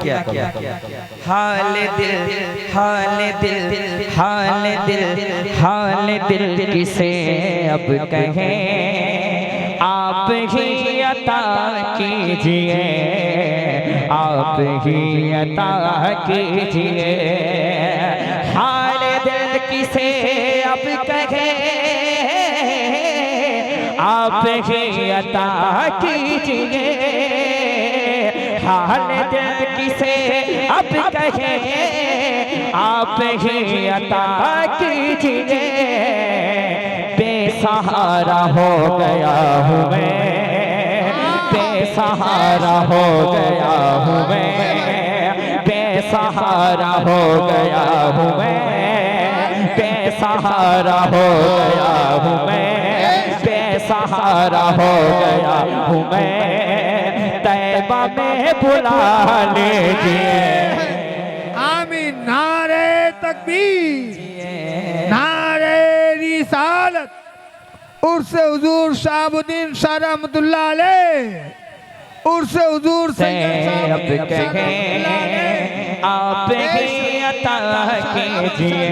क्या हाल दिल हाल दिल हाल दिल हाल दिल किसे अब कहें, आप ही अता कीजिए, आप ही अता कीजिए। हाल दिल किसे अब कहें, आप ही अता कीजिए। हाल दिल किसे अब कहें, आप ही अता कीजिए। बेसहारा हो गया हूँ मैं, बेसहारा हो गया हूँ मैं, बेसहारा हो गया हूँ मैं, बेसहारा हो गया हूँ मैं, बेसहारा हो गया हूँ मैं। तैबा में बुला लीजिए। आमीन। नारे तकबीर, नारे रिसालत, उर्स हुजूर शाहबुद्दीन शाह रहमतुल्लाह अलैह, उर्स हुजूर सैयद अब कहें, आप ही अता कीजिए,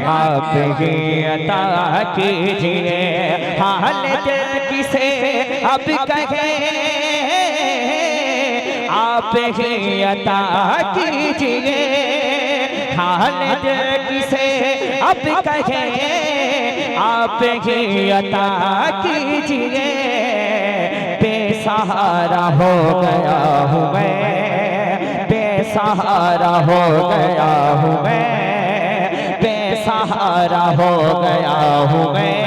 आप ही अता कीजिए। हाल दिल किसे अब कहें, आप ही अता कीजिए। हाल दिल किसे अब कहें, आप ही अता कीजिए। बेसहारा हो गया हूँ मैं, बेसहारा हो गया हूँ मैं, बेसहारा हो गया हूँ मैं।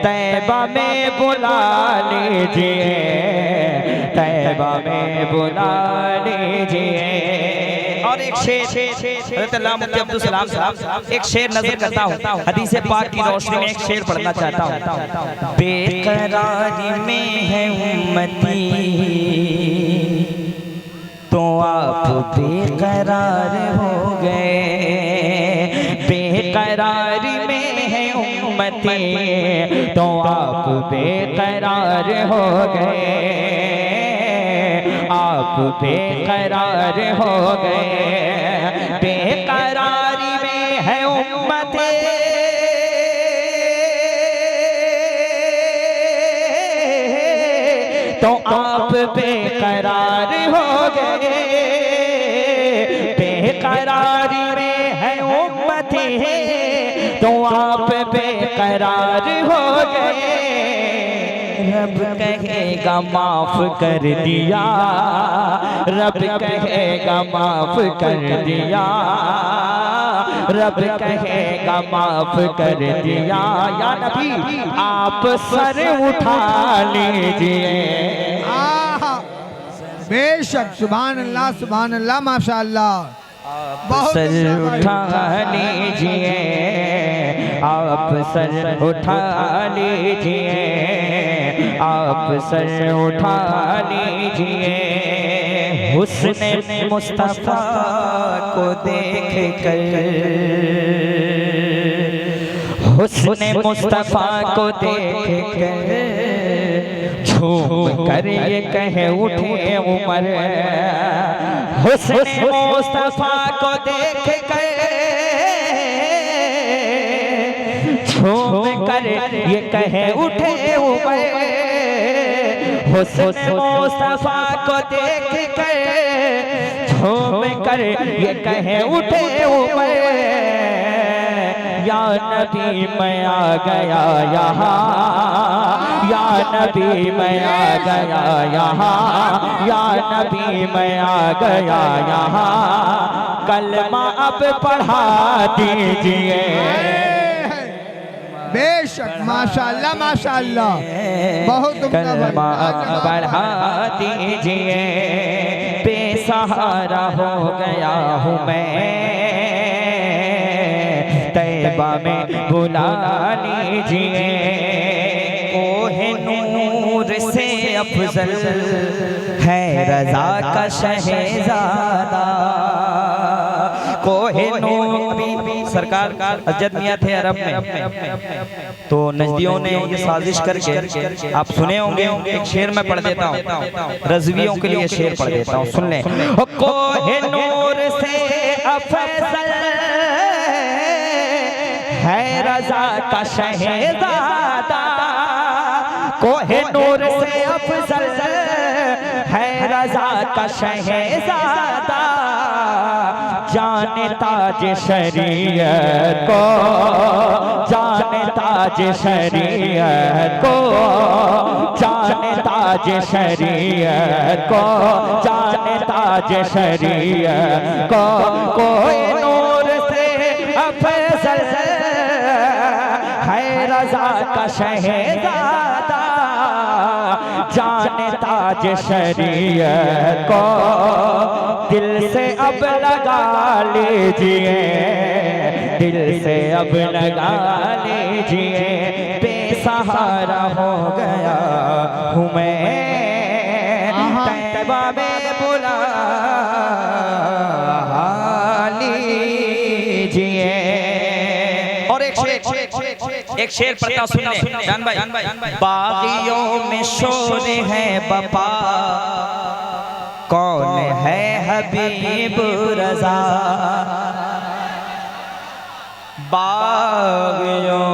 तैबा में बुला लीजिए, तैबा में बुला लीजिए। और एक शेर अब्दुल सलाम साहब एक शेर नजर करता हूँ, हदीस पाक की रोशनी में एक शेर पढ़ना चाहता हूँ। बेकरारी में है उम्मती, तो आप बेकरार हो गए। बेकरारी में है उम्मती, तो आप बेकरार हो गए, आप बेकरार हो गए। बेकरारी में है उम्मती, तो आप बेकरार हो गए। बेकरारी में है उम्मती, तो आप बेकरार हो गए। रब कहेगा माफ कर दिया, रब कहेगा माफ कर दिया, रब कहेगा माफ कर दिया। या नबी आप सर उठा लीजिए। बेशक, सुभान अल्लाह, माशाअल्लाह। आप सर उठा लीजिए, आप सर उठा लीजिए, आप सर उठा लीजिए। हुस्न मुस्तफा को देख कर, हुस्न मुस्तफा को देख कर झूम कर ये कहे उठे उमर। हुस्न मुस्तफा को देख कर झूम कर ये कहे उठे उमर। हुस्न मुस्तफा को देख कर झूम कर ये कहे उठे उमर। या नबी मैं आ गया यहाँ, या नबी मैं आ गया यहाँ, या नबी मैं आ गया यहाँ। कलमा अब पढ़ा दीजिए। बेशक, माशाअल्लाह माशाअल्लाह, बहुत कलमा अब पढ़ा दीजिए। बेसहारा हो गया हूँ मैं, तैबा में बुला लीजिए। कोहे नूर से अफजल है रज़ा का शहज़ादा, कोहे नूर सरकार अजद मियाँ थे अरब में, तो नजदियों ने ये साजिश करके, आप सुने होंगे, एक शेर में पढ़ देता हूँ, रज़वियों के लिए शेर पढ़ देता हूँ, सुन लें। कोहिनूर से अफसल है रज़ा का शहज़ादा, कोहिनूर से अफसल है रज़ा का शहज़ादा, जाने ताज शरीयत को, जाने ताज शरीयत को, जाने ताज शरीयत को, जाने ताज शरीयत को, कोहिनूर से अफसल है रज़ा का शहज़ादा, जाने ताज शरीयत को, दिल से अब लगा लीजिए, दिल से अब लगा लीजिए, बेसहारा हो गया हूँ मैं, तैबा में बुला लीजिए। और एक शेर पढ़ता सुनने जान भाई, बागियों में शोर है बपा, कौन है हबीब रज़ा, बागियों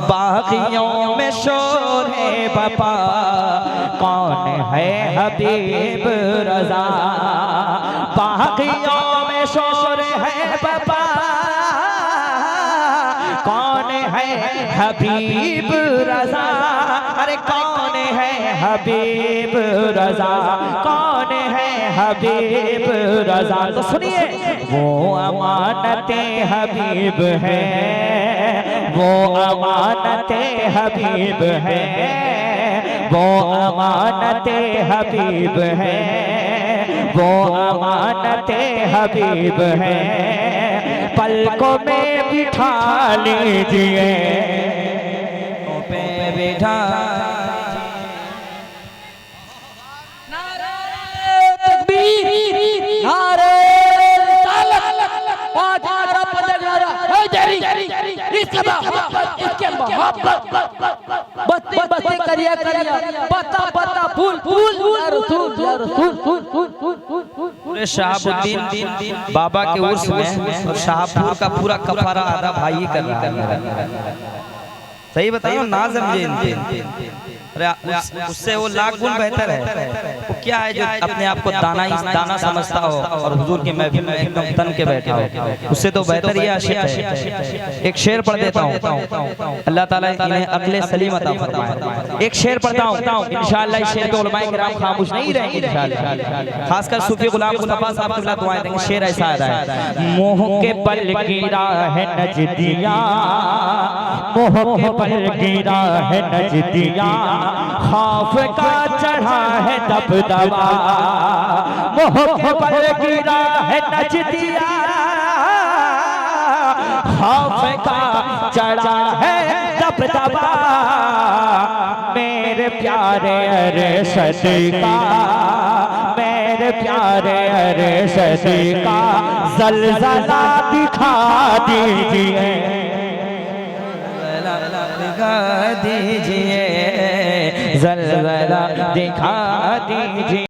बागियों में शोर है बपा, कौन है हबीब रज़ा, बागियों में शोर है बपा, कौन है हबीब रज़ा, अरे कौन है हबीब रज़ा, कौन है हबीब रज़ा। तो सुनिए, वो अमानते हबीब है, वो अमानते हबीब है, वो अमानते हबीब है, वो अमानते हबीब है, पलकों में बिठा लीजिए, पे बिठा। बत्ती बत्ती करिया करिया, पत्ता पत्ता फूल फूल, या रसूल या रसूल। पूरे शहाबुद्दीन बाबा के उर्स में और शाहपुर का पूरा कफारा आधा भाई कर रहा है। सही बताइए, नाज़म जी उससे वो लाख गुण बेहतर है। वो क्या है जो अपने आप को दाना समझता हो और हुजूर की महफिल में एकदम तन के बैठा हो, उससे तो बेहतर ये आशिक है। एक शेर पढ़ देता हूँ, अल्लाह ताला इन्हें अक्ल सलीम अता फरमाए। एक शेर पढ़ता हूँ, इंशाअल्लाह इस शेर पे उलमाए किराम खामोश नहीं रहेंगे इंशाअल्लाह, खासकर सूफी गुलाम मुस्तफा साहब के खिलाफ दुआएं देंगे। शेर ऐसा आ रहा है, मोह के पल गिरा है नजदिया, मोह के पल गिरा है नजदिया, खौफ का चढ़ा है दबदबा, मोह के पल गिरा है नजदिया, खौफ का चढ़ा है दबदबा, मेरे प्यारे अरशद का, मेरे प्यारे अरशद का ज़लज़ला दिखा दीजिए, दिखा दीजिए, ज़लज़ला दिखा दीजिए।